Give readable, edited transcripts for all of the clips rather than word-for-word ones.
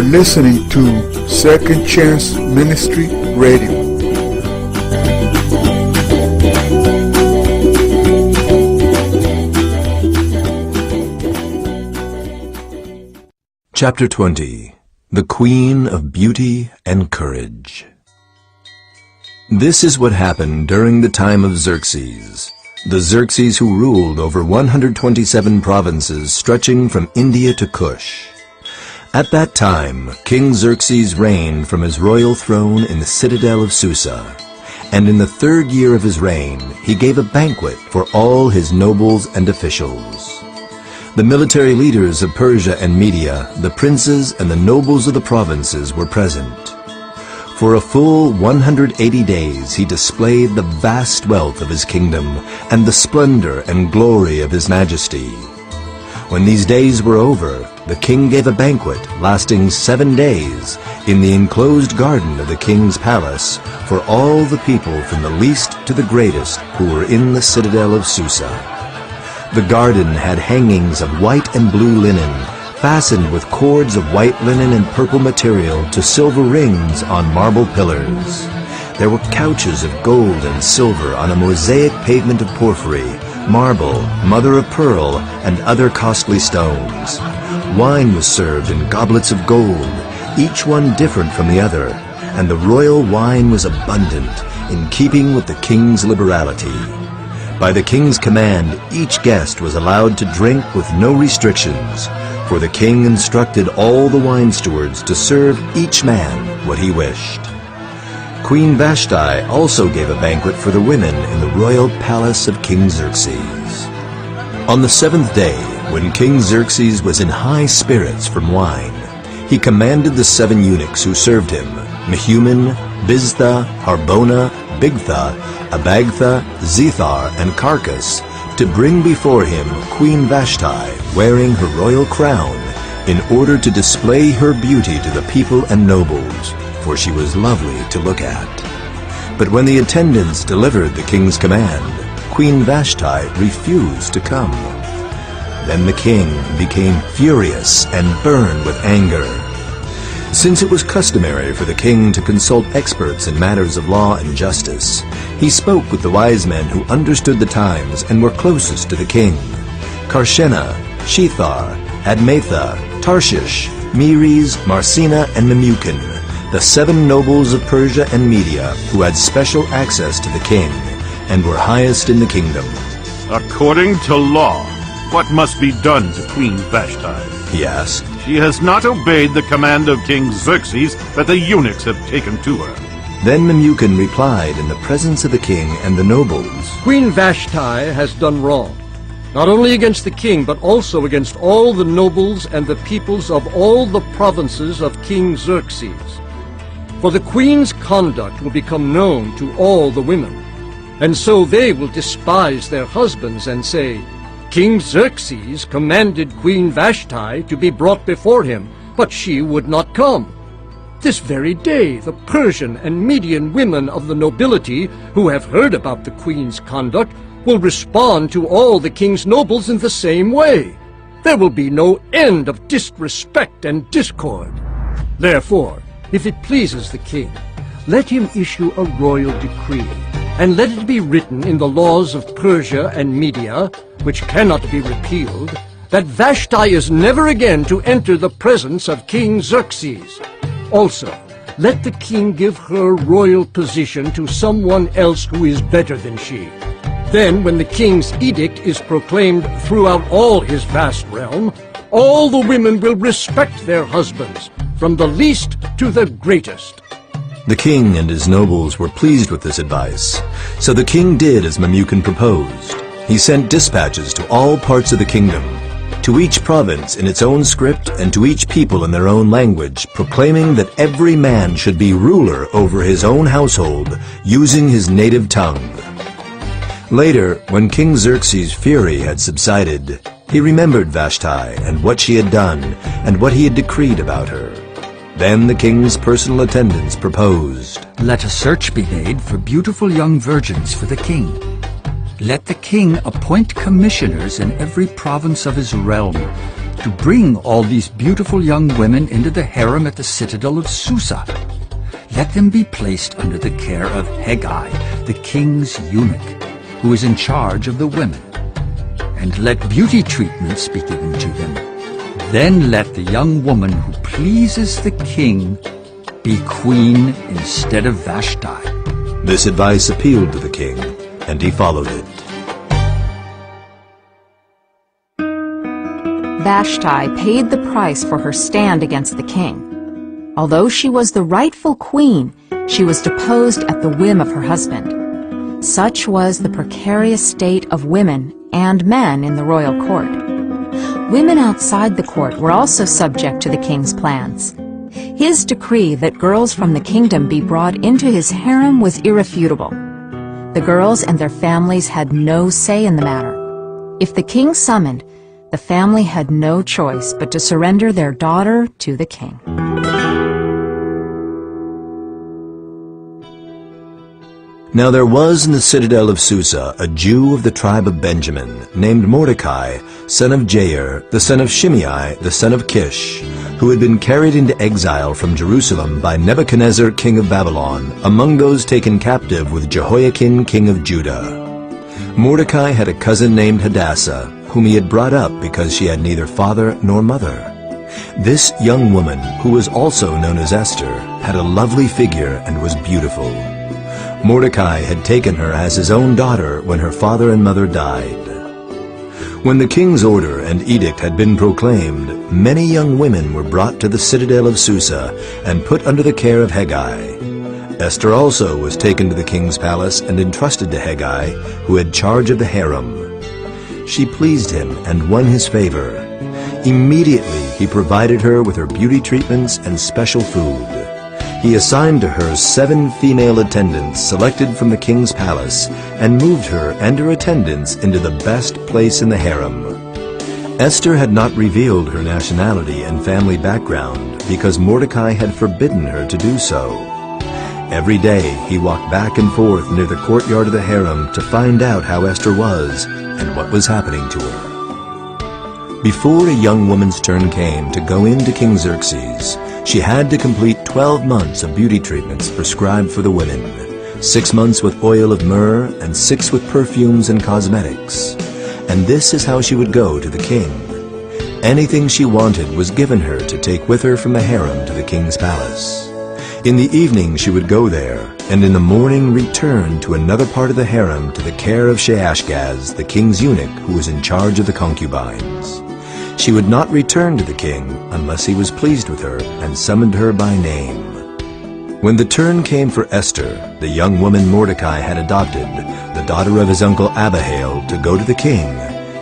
listening to Second Chance Ministry Radio. Chapter 20. The Queen of Beauty and Courage. This is what happened during the time of Xerxes, the Xerxes who ruled over 127 provinces stretching from India to Kush. At that time, King Xerxes reigned from his royal throne in the citadel of Susa, and in the 3rd year of his reign he gave a banquet for all his nobles and officials. The military leaders of Persia and Media, the princes and the nobles of the provinces were present. For a full 180 days he displayed the vast wealth of his kingdom and the splendor and glory of his majesty. When these days were over, the king gave a banquet lasting 7 days in the enclosed garden of the king's palace for all the people from the least to the greatest who were in the citadel of Susa. The garden had hangings of white and blue linen, fastened with cords of white linen and purple material to silver rings on marble pillars. There were couches of gold and silver on a mosaic pavement of porphyry, marble, mother of pearl, and other costly stones. Wine was served in goblets of gold, each one different from the other, and the royal wine was abundant, in keeping with the king's liberality. By the king's command, each guest was allowed to drink with no restrictions, for the king instructed all the wine stewards to serve each man what he wished. Queen Vashti also gave a banquet for the women in the royal palace of King Xerxes. On the 7th day, when King Xerxes was in high spirits from wine, he commanded the 7 eunuchs who served him, Mehuman, Biztha, Harbona, Bigtha, Abagtha, Zethar, and Carcass, to bring before him Queen Vashti wearing her royal crown, in order to display her beauty to the people and nobles, for she was lovely to look at. But when the attendants delivered the king's command, Queen Vashti refused to come. Then the king became furious and burned with anger. Since it was customary for the king to consult experts in matters of law and justice, he spoke with the wise men who understood the times and were closest to the king: Karshena, Shethar, Admatha, Tarshish, Meres, Marsina, and Memucan, the 7 nobles of Persia and Media who had special access to the king and were highest in the kingdom. According to law, what must be done to Queen Vashti? He asked. She has not obeyed the command of King Xerxes that the eunuchs have taken to her. Then Memucan replied in the presence of the king and the nobles, Queen Vashti has done wrong, not only against the king, but also against all the nobles and the peoples of all the provinces of King Xerxes. For the queen's conduct will become known to all the women, and so they will despise their husbands and say, King Xerxes commanded Queen Vashti to be brought before him, but she would not come. This very day the Persian and Median women of the nobility who have heard about the queen's conduct will respond to all the king's nobles in the same way. There will be no end of disrespect and discord. Therefore, if it pleases the king, let him issue a royal decree, and let it be written in the laws of Persia and Media, which cannot be repealed, that Vashti is never again to enter the presence of King Xerxes. Also, let the king give her royal position to someone else who is better than she. Then, when the king's edict is proclaimed throughout all his vast realm, all the women will respect their husbands, from the least to the greatest. The king and his nobles were pleased with this advice, so the king did as Memucan proposed. He sent dispatches to all parts of the kingdom, to each province in its own script and to each people in their own language, proclaiming that every man should be ruler over his own household, using his native tongue. Later, when King Xerxes' fury had subsided, he remembered Vashti and what she had done and what he had decreed about her. Then the king's personal attendants proposed, Let a search be made for beautiful young virgins for the king. Let the king appoint commissioners in every province of his realm to bring all these beautiful young women into the harem at the citadel of Susa. Let them be placed under the care of Hegai, the king's eunuch, who is in charge of the women. And let beauty treatments be given to them. Then let the young woman who pleases the king be queen instead of Vashti. This advice appealed to the king, and he followed it. Vashti paid the price for her stand against the king. Although she was the rightful queen, she was deposed at the whim of her husband. Such was the precarious state of women and men in the royal court. Women outside the court were also subject to the king's plans. His decree that girls from the kingdom be brought into his harem was irrefutable. The girls and their families had no say in the matter. If the king summoned, the family had no choice but to surrender their daughter to the king. Now there was in the citadel of Susa a Jew of the tribe of Benjamin, named Mordecai, son of Jair, the son of Shimei, the son of Kish, who had been carried into exile from Jerusalem by Nebuchadnezzar, king of Babylon, among those taken captive with Jehoiakim, king of Judah. Mordecai had a cousin named Hadassah, whom he had brought up because she had neither father nor mother. This young woman, who was also known as Esther, had a lovely figure and was beautiful. Mordecai had taken her as his own daughter when her father and mother died. When the king's order and edict had been proclaimed, many young women were brought to the citadel of Susa and put under the care of Hegai. Esther also was taken to the king's palace and entrusted to Hegai, who had charge of the harem. She pleased him and won his favor. Immediately he provided her with her beauty treatments and special food. He assigned to her 7 female attendants selected from the king's palace and moved her and her attendants into the best place in the harem. Esther had not revealed her nationality and family background because Mordecai had forbidden her to do so. Every day he walked back and forth near the courtyard of the harem to find out how Esther was and what was happening to her. Before a young woman's turn came to go into King Xerxes, she had to complete 12 months of beauty treatments prescribed for the women, 6 months with oil of myrrh and 6 with perfumes and cosmetics. And this is how she would go to the king. Anything she wanted was given her to take with her from the harem to the king's palace. In the evening she would go there, and in the morning return to another part of the harem to the care of Sheashgaz, the king's eunuch, who was in charge of the concubines. She would not return to the king unless he was pleased with her and summoned her by name. When the turn came for Esther, the young woman Mordecai had adopted, the daughter of his uncle Abihail, to go to the king,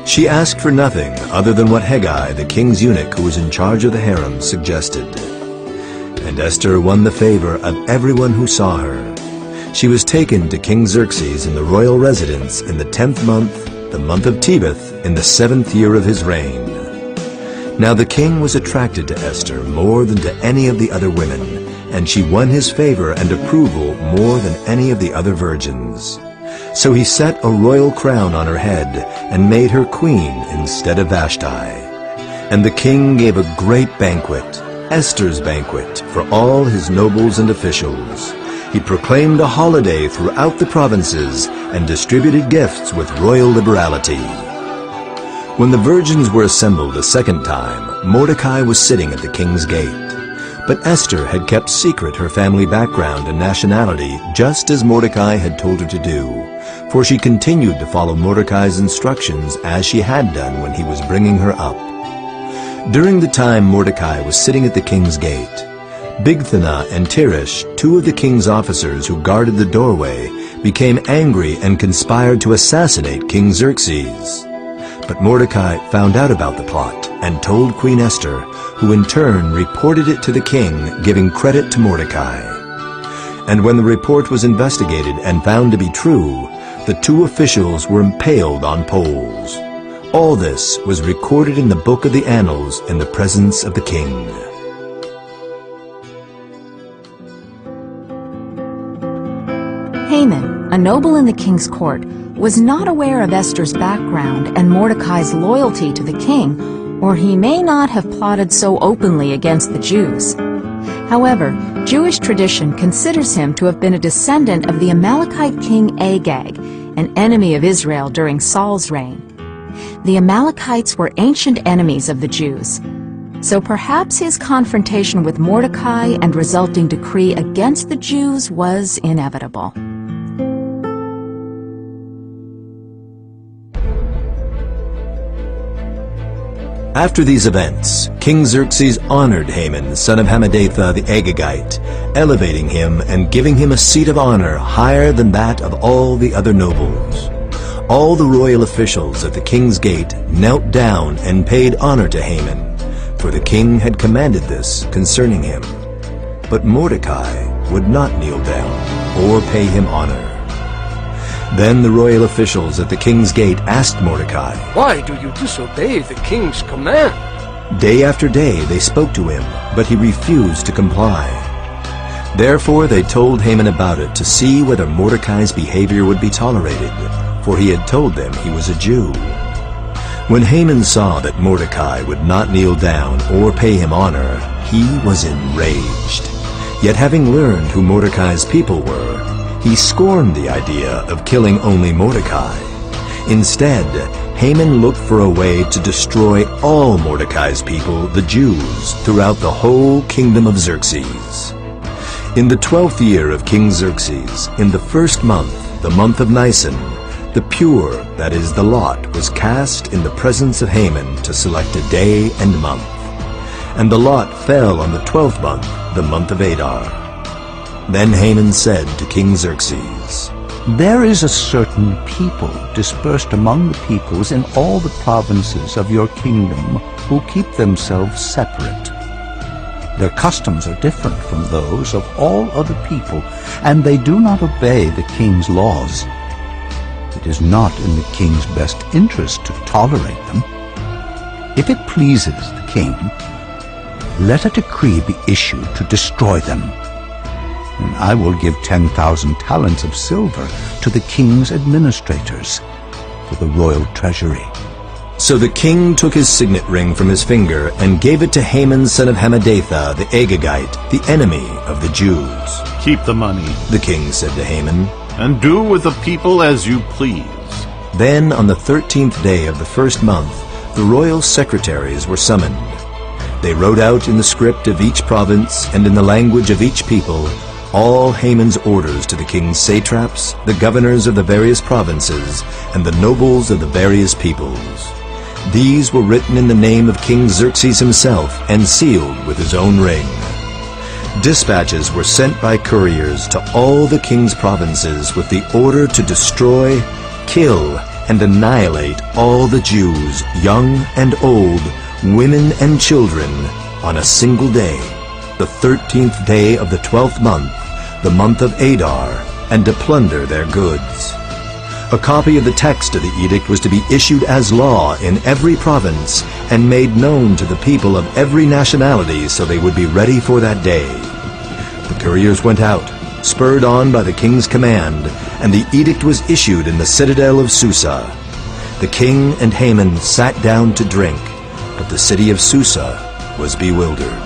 she asked for nothing other than what Hegai, the king's eunuch who was in charge of the harem, suggested. And Esther won the favor of everyone who saw her. She was taken to King Xerxes in the royal residence in the 10th month, the month of Tebeth, in the 7th year of his reign. Now the king was attracted to Esther more than to any of the other women, and she won his favor and approval more than any of the other virgins. So he set a royal crown on her head and made her queen instead of Vashti. And the king gave a great banquet, Esther's banquet, for all his nobles and officials. He proclaimed a holiday throughout the provinces and distributed gifts with royal liberality. When the virgins were assembled a second time, Mordecai was sitting at the king's gate. But Esther had kept secret her family background and nationality, just as Mordecai had told her to do, for she continued to follow Mordecai's instructions as she had done when he was bringing her up. During the time Mordecai was sitting at the king's gate, Bigthana and Teresh, 2 of the king's officers who guarded the doorway, became angry and conspired to assassinate King Xerxes. But Mordecai found out about the plot and told Queen Esther, who in turn reported it to the king, giving credit to Mordecai. And when the report was investigated and found to be true, the 2 officials were impaled on poles. All this was recorded in the book of the annals in the presence of the king. Haman, a noble in the king's court, was not aware of Esther's background and Mordecai's loyalty to the king or he may not have plotted so openly against the Jews. However, Jewish tradition considers him to have been a descendant of the Amalekite king Agag, an enemy of Israel during Saul's reign. The Amalekites were ancient enemies of the Jews, so perhaps his confrontation with Mordecai and resulting decree against the Jews was inevitable. After these events, King Xerxes honored Haman, son of Hammedatha the Agagite, elevating him and giving him a seat of honor higher than that of all the other nobles. All the royal officials at the king's gate knelt down and paid honor to Haman, for the king had commanded this concerning him. But Mordecai would not kneel down or pay him honor. Then the royal officials at the king's gate asked Mordecai, "Why do you disobey the king's command?" Day after day they spoke to him, but he refused to comply. Therefore they told Haman about it to see whether Mordecai's behavior would be tolerated, for he had told them he was a Jew. When Haman saw that Mordecai would not kneel down or pay him honor, he was enraged. Yet having learned who Mordecai's people were, he scorned the idea of killing only Mordecai. Instead, Haman looked for a way to destroy all Mordecai's people, the Jews, throughout the whole kingdom of Xerxes. In the 12th year of King Xerxes, in the first month, the month of Nisan, the pure, that is, the lot, was cast in the presence of Haman to select a day and month. And the lot fell on the 12th month, the month of Adar. Then Haman said to King Xerxes, There is a certain people dispersed among the peoples in all the provinces of your kingdom who keep themselves separate. Their customs are different from those of all other people, and they do not obey the king's laws. It is not in the king's best interest to tolerate them. If it pleases the king, let a decree be issued to destroy them. And I will give 10,000 talents of silver to the king's administrators for the royal treasury. So the king took his signet ring from his finger and gave it to Haman son of Hammedatha the Agagite, the enemy of the Jews. Keep the money, The king said to Haman, and do with the people as you please. Then on the 13th day of the first month, the royal secretaries were summoned. They wrote out in the script of each province and in the language of each people all Haman's orders to the king's satraps, the governors of the various provinces, and the nobles of the various peoples. These were written in the name of King Xerxes himself and sealed with his own ring. Dispatches were sent by couriers to all the king's provinces with the order to destroy, kill, and annihilate all the Jews, young and old, women and children, on a single day, the 13th day of the 12th month, the month of Adar, and to plunder their goods. A copy of the text of the edict was to be issued as law in every province and made known to the people of every nationality so they would be ready for that day. The couriers went out, spurred on by the king's command, and the edict was issued in the citadel of Susa. The king and Haman sat down to drink, but the city of Susa was bewildered.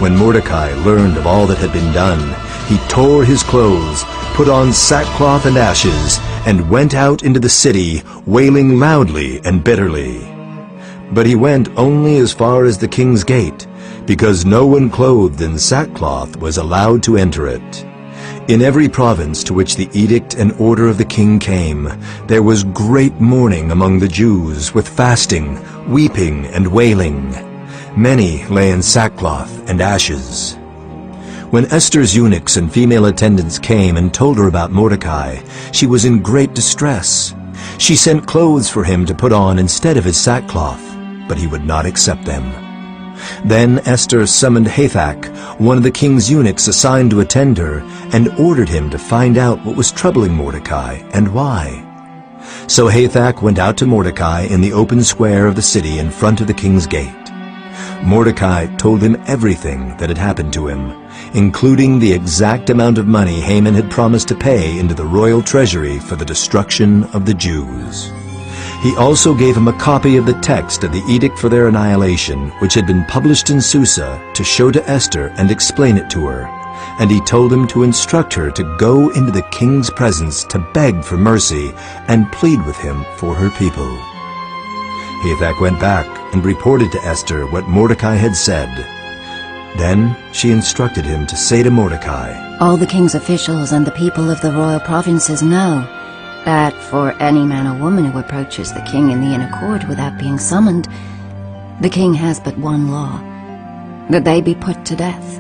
When Mordecai learned of all that had been done, he tore his clothes, put on sackcloth and ashes, and went out into the city, wailing loudly and bitterly. But he went only as far as the king's gate, because no one clothed in sackcloth was allowed to enter it. In every province to which the edict and order of the king came, there was great mourning among the Jews, with fasting, weeping, and wailing. Many lay in sackcloth and ashes. When Esther's eunuchs and female attendants came and told her about Mordecai, she was in great distress. She sent clothes for him to put on instead of his sackcloth, but he would not accept them. Then Esther summoned Hathach, one of the king's eunuchs assigned to attend her, and ordered him to find out what was troubling Mordecai and why. So Hathach went out to Mordecai in the open square of the city in front of the king's gate. Mordecai told him everything that had happened to him, including the exact amount of money Haman had promised to pay into the royal treasury for the destruction of the Jews. He also gave him a copy of the text of the edict for their annihilation, which had been published in Susa, to show to Esther and explain it to her. And he told him to instruct her to go into the king's presence to beg for mercy and plead with him for her people. Hathach went back and reported to Esther what Mordecai had said. Then she instructed him to say to Mordecai, "All the king's officials and the people of the royal provinces know that for any man or woman who approaches the king in the inner court without being summoned, the king has but one law, that they be put to death,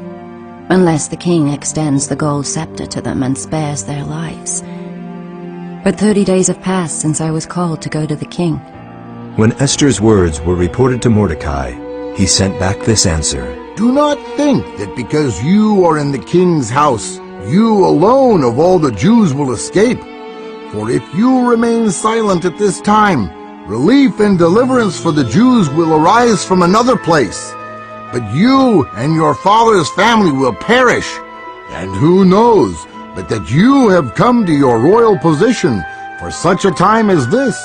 unless the king extends the gold scepter to them and spares their lives. But 30 days have passed since I was called to go to the king." When Esther's words were reported to Mordecai, he sent back this answer. Do not think that because you are in the king's house, you alone of all the Jews will escape. For if you remain silent at this time, relief and deliverance for the Jews will arise from another place. But you and your father's family will perish. And who knows but that you have come to your royal position for such a time as this?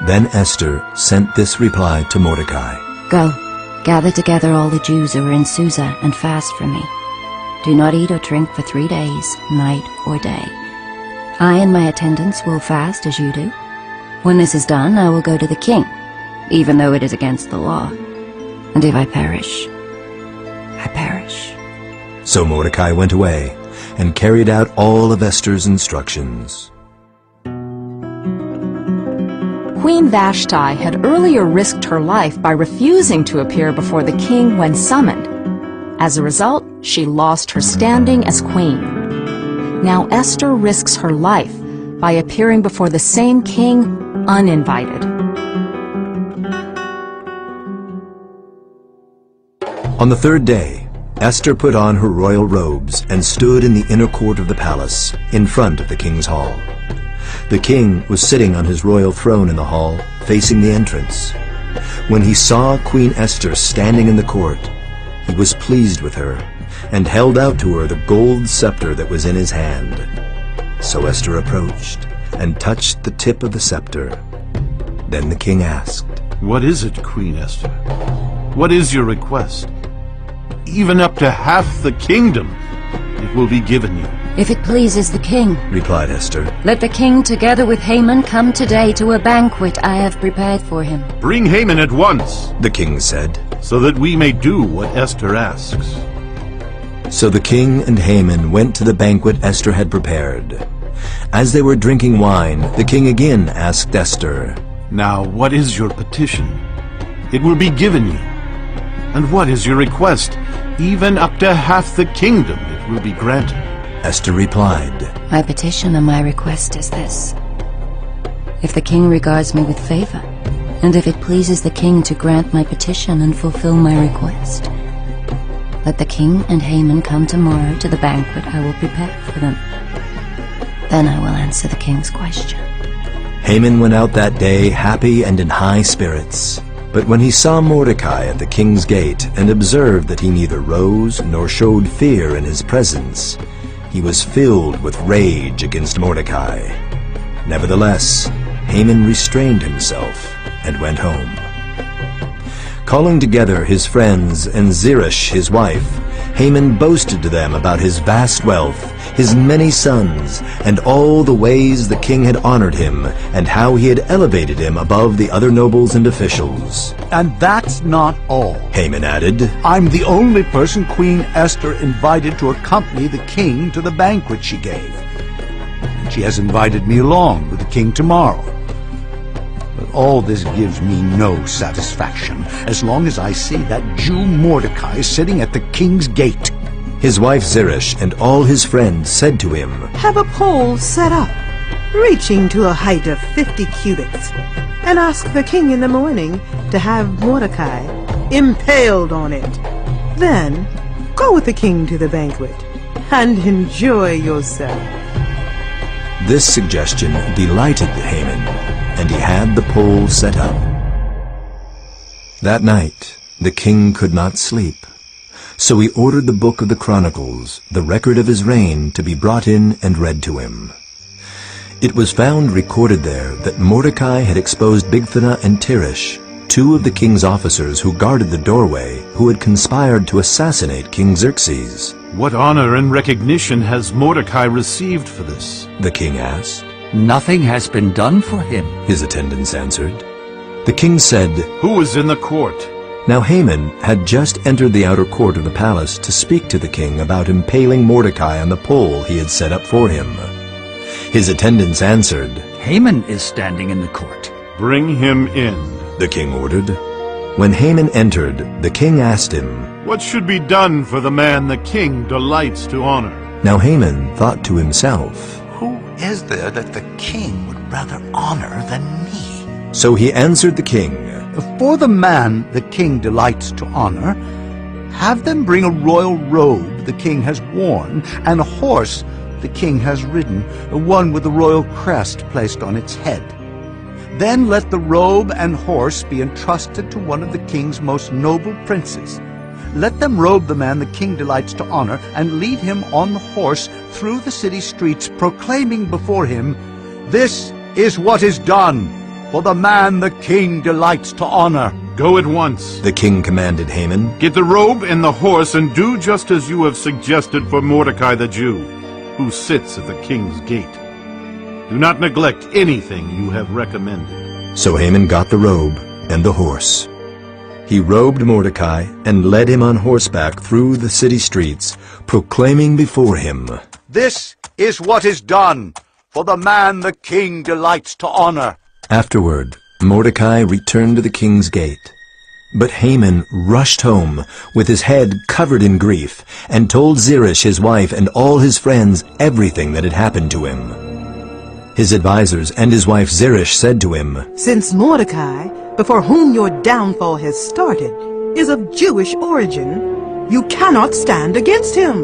Then Esther sent this reply to Mordecai. "Go, gather together all the Jews who are in Susa and fast for me. Do not eat or drink for 3 days, night or day. I and my attendants will fast as you do. When this is done, I will go to the king, even though it is against the law. And if I perish, I perish." So Mordecai went away and carried out all of Esther's instructions. Queen Vashti had earlier risked her life by refusing to appear before the king when summoned. As a result, she lost her standing as queen. Now Esther risks her life by appearing before the same king uninvited. On the third day, Esther put on her royal robes and stood in the inner court of the palace, in front of the king's hall. The king was sitting on his royal throne in the hall, facing the entrance. When he saw Queen Esther standing in the court, he was pleased with her, and held out to her the gold scepter that was in his hand. So Esther approached and touched the tip of the scepter. Then the king asked, What is it, Queen Esther? What is your request? Even up to half the kingdom, it will be given you. "If it pleases the king," replied Esther, "let the king together with Haman come today to a banquet I have prepared for him." Bring Haman at once, the king said. so that we may do what Esther asks. So the king and Haman went to the banquet Esther had prepared. As they were drinking wine, the king again asked Esther, Now, what is your petition? It will be given you. And what is your request? Even up to half the kingdom it will be granted. Esther replied, "My petition and my request is this. If the king regards me with favor, and if it pleases the king to grant my petition and fulfill my request, let the king and Haman come tomorrow to the banquet I will prepare for them. Then I will answer the king's question." Haman went out that day happy and in high spirits. But when he saw Mordecai at the king's gate and observed that he neither rose nor showed fear in his presence, he was filled with rage against Mordecai. Nevertheless, Haman restrained himself and went home. Calling together his friends and Zeresh his wife, Haman boasted to them about his vast wealth, his many sons, and all the ways the king had honored him, and how he had elevated him above the other nobles and officials. And that's not all. Haman added, I'm the only person Queen Esther invited to accompany the king to the banquet she gave. And she has invited me along with the king tomorrow. But all this gives me no satisfaction, as long as I see that Jew Mordecai sitting at the king's gate. His wife Zeresh and all his friends said to him, Have a pole set up, reaching to a height of 50 cubits, and ask the king in the morning to have Mordecai impaled on it. Then go with the king to the banquet and enjoy yourself. This suggestion delighted Haman, and he had the pole set up. That night the king could not sleep. So he ordered the book of the Chronicles, the record of his reign, to be brought in and read to him. It was found recorded there that Mordecai had exposed Bigthana and Teresh, two of the king's officers who guarded the doorway, who had conspired to assassinate King Xerxes. What honor and recognition has Mordecai received for this? The king asked. Nothing has been done for him, His attendants answered. The king said, Who is in the court? Now Haman had just entered the outer court of the palace to speak to the king about impaling Mordecai on the pole he had set up for him. His attendants answered, Haman is standing in the court. Bring him in. The king ordered. When Haman entered, the king asked him, What should be done for the man the king delights to honor? Now Haman thought to himself, Who is there that the king would rather honor than me? So he answered the king, For the man the king delights to honor, have them bring a royal robe the king has worn, and a horse the king has ridden, one with a royal crest placed on its head. Then let the robe and horse be entrusted to one of the king's most noble princes. Let them robe the man the king delights to honor, and lead him on the horse through the city streets, proclaiming before him, This is what is done for the man the king delights to honor. Go at once. the king commanded Haman. Get the robe and the horse, and do just as you have suggested for Mordecai the Jew, who sits at the king's gate. Do not neglect anything you have recommended. So Haman got the robe and the horse. He robed Mordecai and led him on horseback through the city streets, proclaiming before him, This is what is done for the man the king delights to honor. Afterward, Mordecai returned to the king's gate. But Haman rushed home with his head covered in grief and told Zeresh his wife and all his friends everything that had happened to him. His advisers and his wife Zeresh said to him, Since Mordecai, before whom your downfall has started, is of Jewish origin, you cannot stand against him.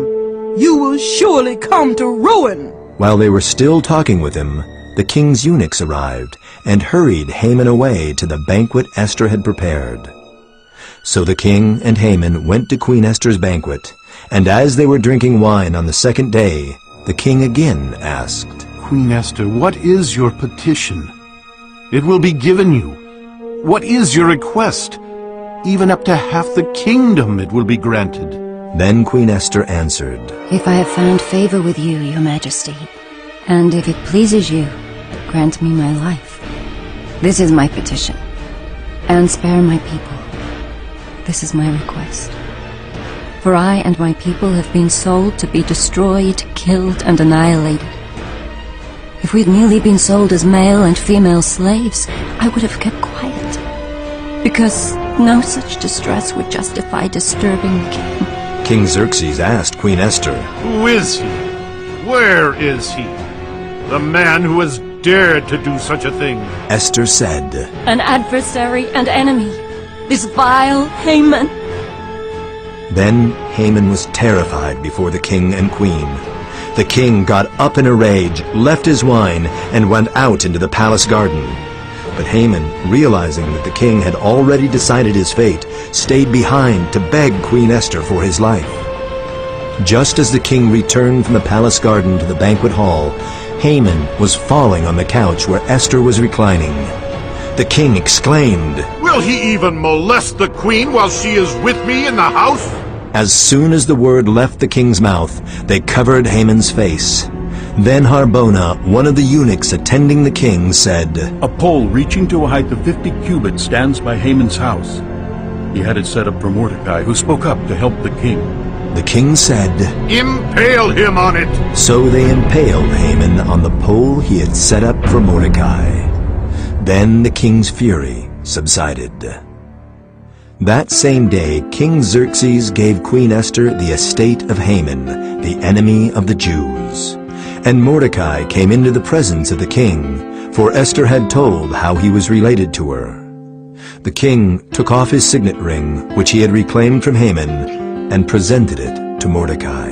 You will surely come to ruin. While they were still talking with him, the king's eunuchs arrived and hurried Haman away to the banquet Esther had prepared. So the king and Haman went to Queen Esther's banquet, and as they were drinking wine on the second day, the king again asked, Queen Esther, what is your petition? It will be given you. What is your request? Even up to half the kingdom it will be granted. Then Queen Esther answered, If I have found favor with you, your majesty, and if it pleases you, grant me my life. This is my petition, and spare my people. This is my request. For I and my people have been sold to be destroyed, killed, and annihilated. If we'd merely been sold as male and female slaves, I would have kept quiet, because no such distress would justify disturbing the king. King Xerxes asked Queen Esther, Who is he? Where is he? The man who has dared to do such a thing. Esther said, An adversary and enemy, this vile Haman. Then Haman was terrified before the king and queen. The king got up in a rage, left his wine, and went out into the palace garden. But Haman, realizing that the king had already decided his fate, stayed behind to beg Queen Esther for his life. Just as the king returned from the palace garden to the banquet hall, Haman was falling on the couch where Esther was reclining. The king exclaimed, Will he even molest the queen while she is with me in the house? As soon as the word left the king's mouth, they covered Haman's face. Then Harbona, one of the eunuchs attending the king, said, A pole reaching to a height of 50 cubits stands by Haman's house. He had it set up for Mordecai, who spoke up to help the king. The king said, Impale him on it! So they impaled Haman on the pole he had set up for Mordecai. Then the king's fury subsided. That same day, King Xerxes gave Queen Esther the estate of Haman, the enemy of the Jews. And Mordecai came into the presence of the king, for Esther had told how he was related to her. The king took off his signet ring, which he had reclaimed from Haman, and presented it to Mordecai.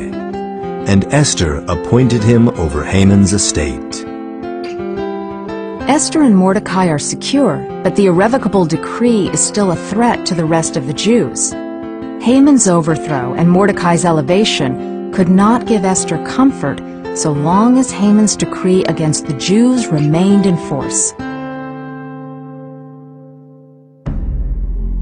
And Esther appointed him over Haman's estate. Esther and Mordecai are secure, but the irrevocable decree is still a threat to the rest of the Jews. Haman's overthrow and Mordecai's elevation could not give Esther comfort, so long as Haman's decree against the Jews remained in force.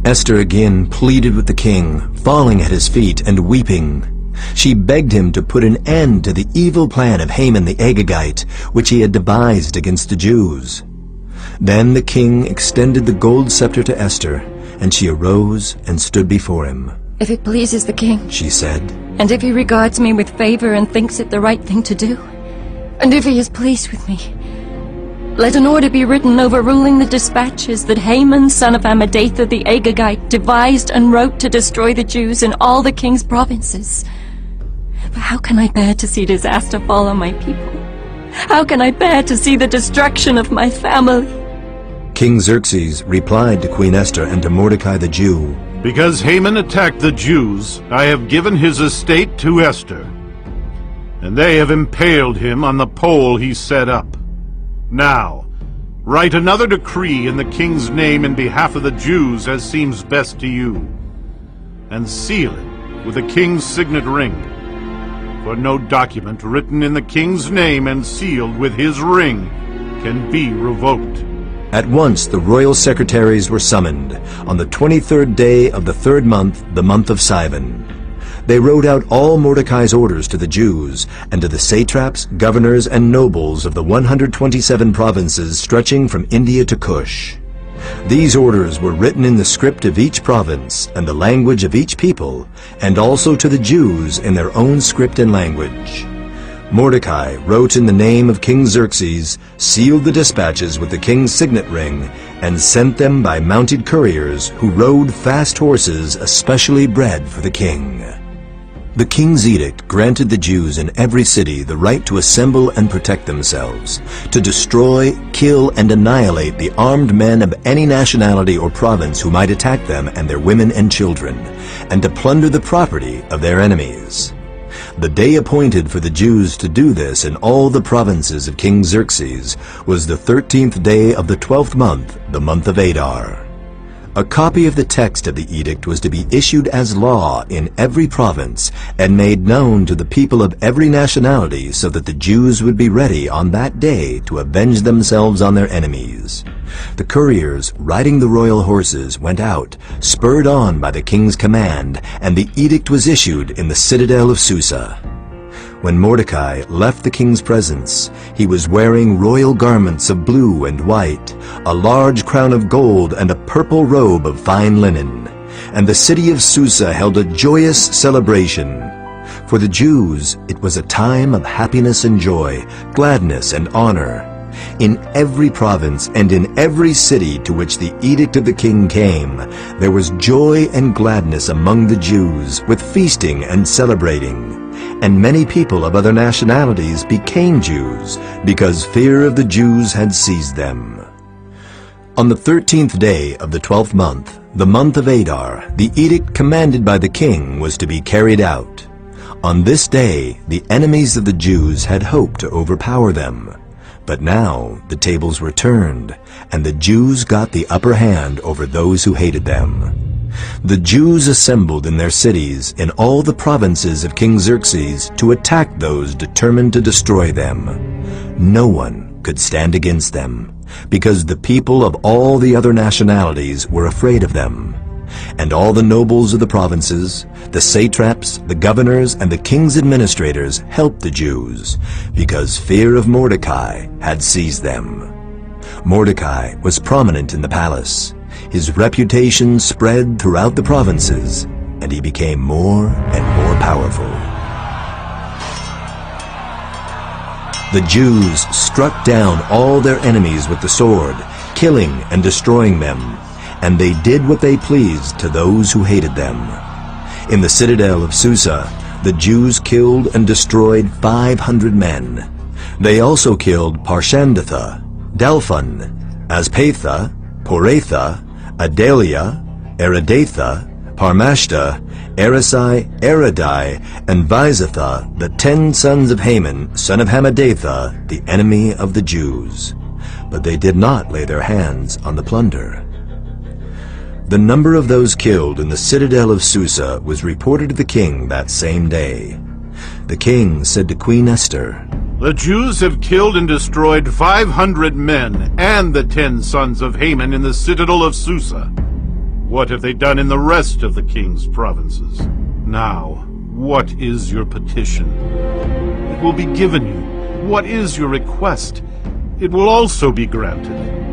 Esther again pleaded with the king, falling at his feet and weeping. She begged him to put an end to the evil plan of Haman the Agagite, which he had devised against the Jews. Then the king extended the gold scepter to Esther, and she arose and stood before him. If it pleases the king, She said, and if he regards me with favor and thinks it the right thing to do, and if he is pleased with me, let an order be written overruling the dispatches that Haman, son of Hammedatha the Agagite, devised and wrote to destroy the Jews in all the king's provinces. But how can I bear to see disaster fall on my people? How can I bear to see the destruction of my family? King Xerxes replied to Queen Esther and to Mordecai the Jew, Because Haman attacked the Jews, I have given his estate to Esther, and they have impaled him on the pole he set up. Now, write another decree in the king's name in behalf of the Jews as seems best to you, and seal it with the king's signet ring. For no document written in the king's name and sealed with his ring can be revoked. At once the royal secretaries were summoned on the 23rd day of the 3rd month, the month of Sivan. They wrote out all Mordecai's orders to the Jews and to the satraps, governors, and nobles of the 127 provinces stretching from India to Cush. These orders were written in the script of each province and the language of each people, and also to the Jews in their own script and language. Mordecai wrote in the name of King Xerxes, sealed the dispatches with the king's signet ring, and sent them by mounted couriers who rode fast horses especially bred for the king. The king's edict granted the Jews in every city the right to assemble and protect themselves, to destroy, kill, and annihilate the armed men of any nationality or province who might attack them and their women and children, and to plunder the property of their enemies. The day appointed for the Jews to do this in all the provinces of King Xerxes was the 13th day of the 12th month, the month of Adar. A copy of the text of the edict was to be issued as law in every province and made known to the people of every nationality so that the Jews would be ready on that day to avenge themselves on their enemies. The couriers riding the royal horses went out, spurred on by the king's command, and the edict was issued in the citadel of Susa. When Mordecai left the king's presence, he was wearing royal garments of blue and white, a large crown of gold, and a purple robe of fine linen. And the city of Susa held a joyous celebration. For the Jews, it was a time of happiness and joy, gladness and honor. In every province and in every city to which the edict of the king came, there was joy and gladness among the Jews, with feasting and celebrating. And many people of other nationalities became Jews, because fear of the Jews had seized them. On the 13th day of the 12th month, the month of Adar, the edict commanded by the king was to be carried out. On this day, the enemies of the Jews had hoped to overpower them. But now the tables were turned, and the Jews got the upper hand over those who hated them. The Jews assembled in their cities in all the provinces of King Xerxes to attack those determined to destroy them. No one could stand against them, because the people of all the other nationalities were afraid of them. And all the nobles of the provinces, the satraps, the governors, and the king's administrators helped the Jews, because fear of Mordecai had seized them. Mordecai was prominent in the palace. His reputation spread throughout the provinces, and he became more and more powerful. The Jews struck down all their enemies with the sword, killing and destroying them, and they did what they pleased to those who hated them. In the citadel of Susa, the Jews killed and destroyed 500 men. They also killed Parshandatha, Dalphon, Aspatha, Poratha, Adalia, Eridatha, Parmashta, Erisai, Eridai, and Visatha, the 10 sons of Haman, son of Hammedatha, the enemy of the Jews. But they did not lay their hands on the plunder. The number of those killed in the citadel of Susa was reported to the king that same day. The king said to Queen Esther, The Jews have killed and destroyed 500 men and the 10 sons of Haman in the citadel of Susa. What have they done in the rest of the king's provinces? Now, what is your petition? It will be given you. What is your request? It will also be granted.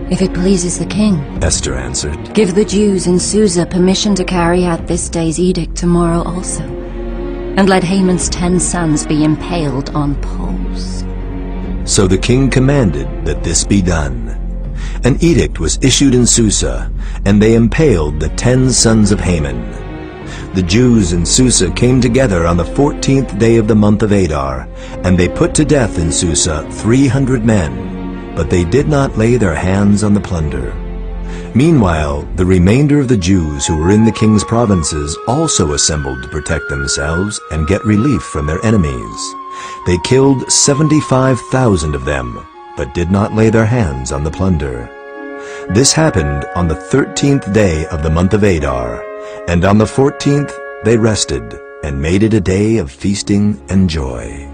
If it pleases the king, Esther answered, give the Jews in Susa permission to carry out this day's edict tomorrow also, and let Haman's 10 sons be impaled on poles. So the king commanded that this be done. An edict was issued in Susa, and they impaled the 10 sons of Haman. The Jews in Susa came together on the 14th day of the month of Adar, and they put to death in Susa 300 men, but they did not lay their hands on the plunder. Meanwhile, the remainder of the Jews who were in the king's provinces also assembled to protect themselves and get relief from their enemies. They killed 75,000 of them, but did not lay their hands on the plunder. This happened on the 13th day of the month of Adar, and on the 14th they rested and made it a day of feasting and joy.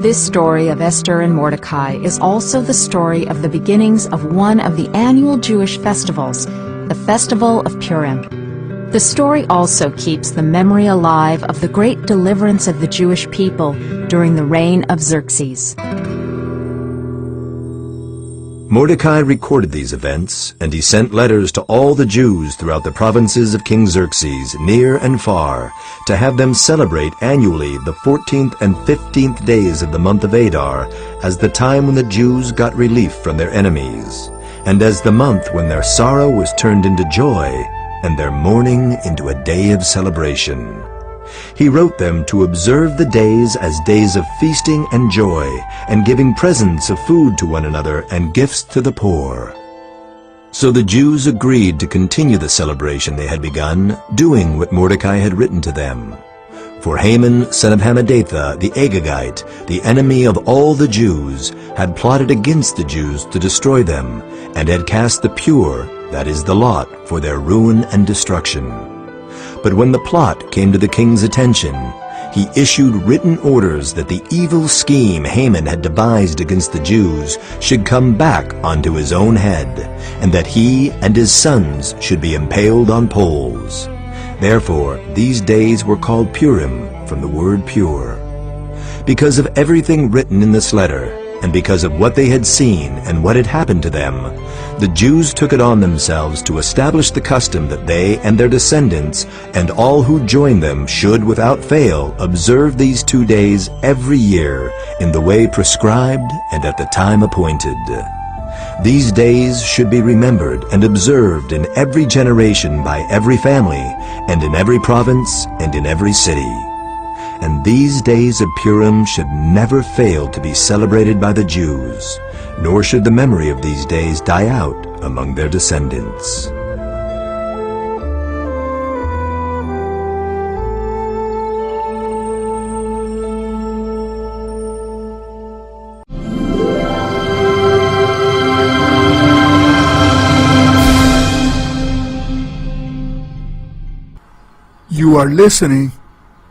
This story of Esther and Mordecai is also the story of the beginnings of one of the annual Jewish festivals, the Festival of Purim. The story also keeps the memory alive of the great deliverance of the Jewish people during the reign of Xerxes. Mordecai recorded these events, and he sent letters to all the Jews throughout the provinces of King Xerxes, near and far, to have them celebrate annually the 14th and 15th days of the month of Adar as the time when the Jews got relief from their enemies, and as the month when their sorrow was turned into joy, and their mourning into a day of celebration. He wrote them to observe the days as days of feasting and joy, and giving presents of food to one another and gifts to the poor. So the Jews agreed to continue the celebration they had begun, doing what Mordecai had written to them. For Haman, son of Hammedatha, the Agagite, the enemy of all the Jews, had plotted against the Jews to destroy them, and had cast the pure, that is the lot, for their ruin and destruction. But when the plot came to the king's attention, he issued written orders that the evil scheme Haman had devised against the Jews should come back onto his own head, and that he and his sons should be impaled on poles. Therefore, these days were called Purim, from the word pure. Because of everything written in this letter, and because of what they had seen and what had happened to them, the Jews took it on themselves to establish the custom that they and their descendants and all who join them should without fail observe these 2 days every year in the way prescribed and at the time appointed. These days should be remembered and observed in every generation by every family, and in every province and in every city. And these days of Purim should never fail to be celebrated by the Jews, nor should the memory of these days die out among their descendants. You are listening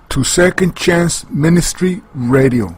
to Second Chance Ministry Radio.